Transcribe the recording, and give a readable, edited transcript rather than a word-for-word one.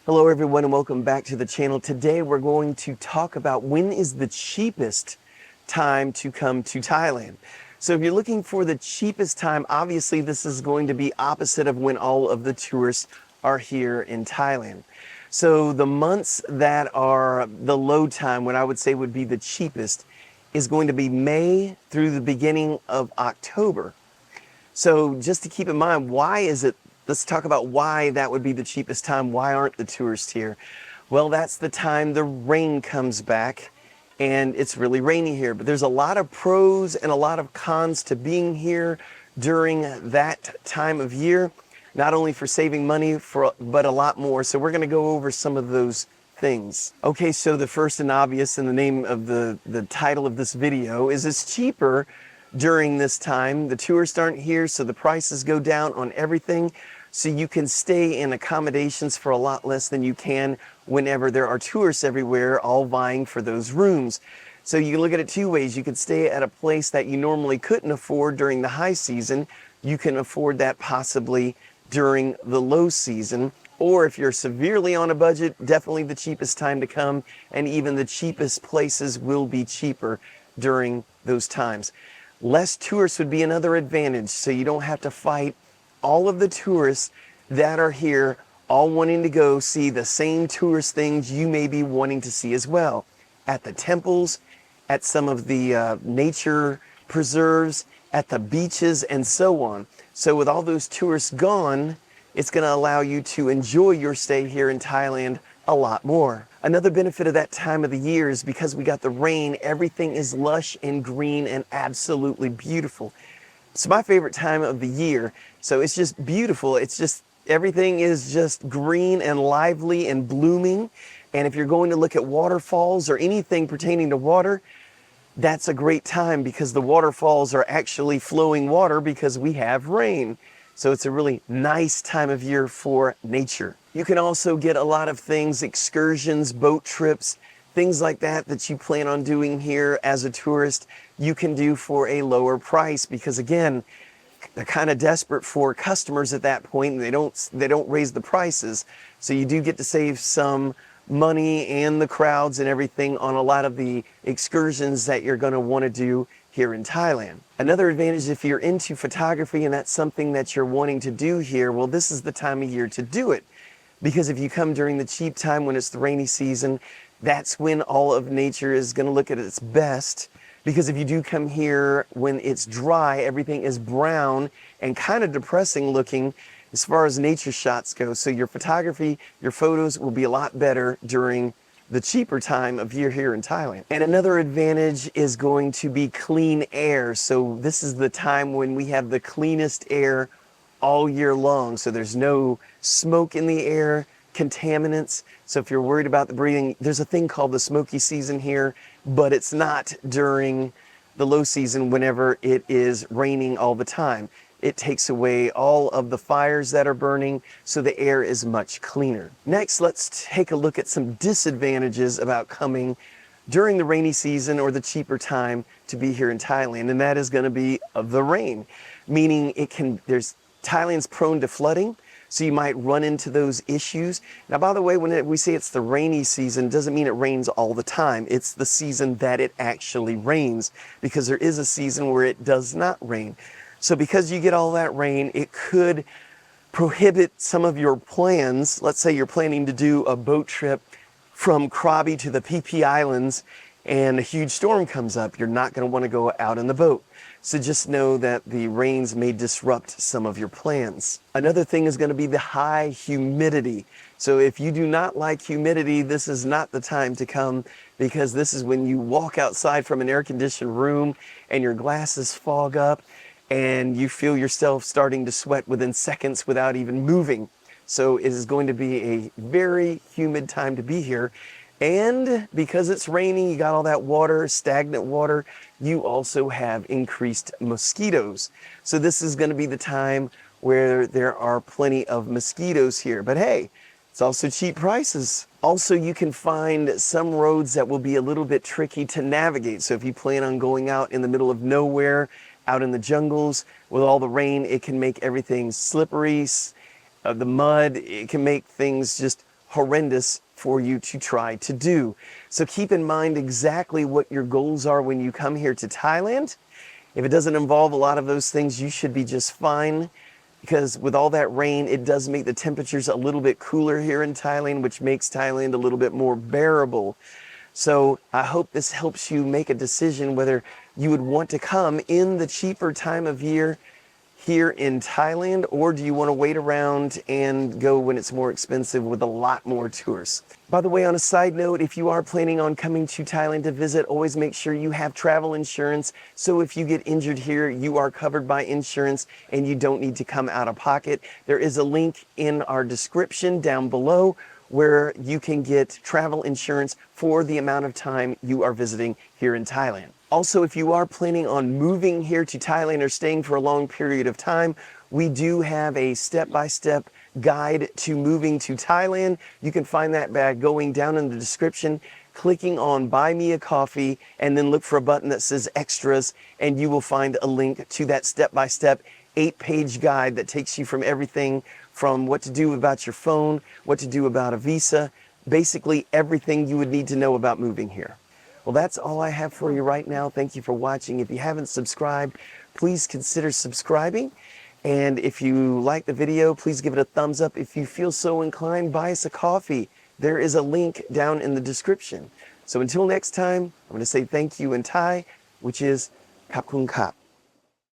Hello everyone and welcome back to the channel. Today we're going to talk about when is the cheapest time to come to Thailand. So if you're looking for the cheapest time, obviously this is going to be opposite of when all of the tourists are here in Thailand. So the months that are the low time, what I would say would be the cheapest, is going to be May through the beginning of October. So just to keep in mind, why is it, let's talk about why that would be the cheapest time. Why aren't the tourists here? Well, that's the time the rain comes back and it's really rainy here. But there's a lot of pros and a lot of cons to being here during that time of year, not only for saving money, but a lot more. So we're going to go over some of those things. Okay, so the first and obvious in the name of the title of this video is it's cheaper during this time. The tourists aren't here, so the prices go down on everything. So you can stay in accommodations for a lot less than you can whenever there are tourists everywhere all vying for those rooms. So you can look at it two ways. You could stay at a place that you normally couldn't afford during the high season. You can afford that possibly during the low season. Or if you're severely on a budget, definitely the cheapest time to come, and even the cheapest places will be cheaper during those times. Less tourists would be another advantage, so you don't have to fight all of the tourists that are here all wanting to go see the same tourist things you may be wanting to see as well. At the temples, at some of the nature preserves, at the beaches, and so on. So with all those tourists gone, it's going to allow you to enjoy your stay here in Thailand a lot more. Another benefit of that time of the year is because we got the rain, everything is lush and green and absolutely beautiful. It's my favorite time of the year, so it's just beautiful. It's just, everything is just green and lively and blooming. And if you're going to look at waterfalls or anything pertaining to water, that's a great time because the waterfalls are actually flowing water because we have rain. So it's a really nice time of year for nature. You can also get a lot of things, excursions, boat trips, things like that that you plan on doing here as a tourist, you can do for a lower price because again, they're kind of desperate for customers at that point and they don't raise the prices. So you do get to save some money and the crowds and everything on a lot of the excursions that you're going to want to do here in Thailand. Another advantage if you're into photography and that's something that you're wanting to do here, well, this is the time of year to do it. Because if you come during the cheap time when it's the rainy season, that's when all of nature is going to look at its best. Because if you do come here when it's dry, everything is brown and kind of depressing looking as far as nature shots go. So your photography, your photos will be a lot better during the cheaper time of year here in Thailand. And another advantage is going to be clean air. So this is the time when we have the cleanest air all year long. So there's no smoke in the air, contaminants. So if you're worried about the breathing, there's a thing called the smoky season here, but it's not during the low season whenever it is raining all the time. It takes away all of the fires that are burning, so the air is much cleaner. Next, let's take a look at some disadvantages about coming during the rainy season or the cheaper time to be here in Thailand, and that is going to be the rain. Meaning Thailand's prone to flooding, so you might run into those issues. Now, by the way, when we say it's the rainy season, doesn't mean it rains all the time. It's the season that it actually rains, because there is a season where it does not rain. So because you get all that rain, it could prohibit some of your plans. Let's say you're planning to do a boat trip from Krabi to the PP Islands and a huge storm comes up. You're not going to want to go out in the boat. So just know that the rains may disrupt some of your plans. Another thing is going to be the high humidity. So if you do not like humidity, this is not the time to come, because this is when you walk outside from an air-conditioned room and your glasses fog up and you feel yourself starting to sweat within seconds without even moving. So it is going to be a very humid time to be here. And because it's raining, you got all that water, stagnant water, you also have increased mosquitoes. So this is going to be the time where there are plenty of mosquitoes here. But hey, it's also cheap prices. Also, you can find some roads that will be a little bit tricky to navigate. So if you plan on going out in the middle of nowhere, out in the jungles, with all the rain, it can make everything slippery. The mud, it can make things just horrendous for you to try to do. So keep in mind exactly what your goals are when you come here to Thailand. If it doesn't involve a lot of those things, you should be just fine, because with all that rain, it does make the temperatures a little bit cooler here in Thailand, which makes Thailand a little bit more bearable. So I hope this helps you make a decision whether you would want to come in the cheaper time of year here in Thailand, or do you want to wait around and go when it's more expensive with a lot more tourists. By the way, on a side note, if you are planning on coming to Thailand to visit, always make sure you have travel insurance. So if you get injured here, you are covered by insurance and you don't need to come out of pocket. There is a link in our description down below where you can get travel insurance for the amount of time you are visiting here in Thailand. Also, if you are planning on moving here to Thailand or staying for a long period of time, we do have a step-by-step guide to moving to Thailand. You can find that by going down in the description, clicking on Buy Me a Coffee, and then look for a button that says Extras, and you will find a link to that step-by-step 8-page guide that takes you from everything from what to do about your phone, what to do about a visa, basically everything you would need to know about moving here. Well, that's all I have for you right now. Thank you for watching. If you haven't subscribed, please consider subscribing. And if you like the video, please give it a thumbs up. If you feel so inclined, buy us a coffee. There is a link down in the description. So until next time, I'm going to say thank you in Thai, which is Khap Kun Khap.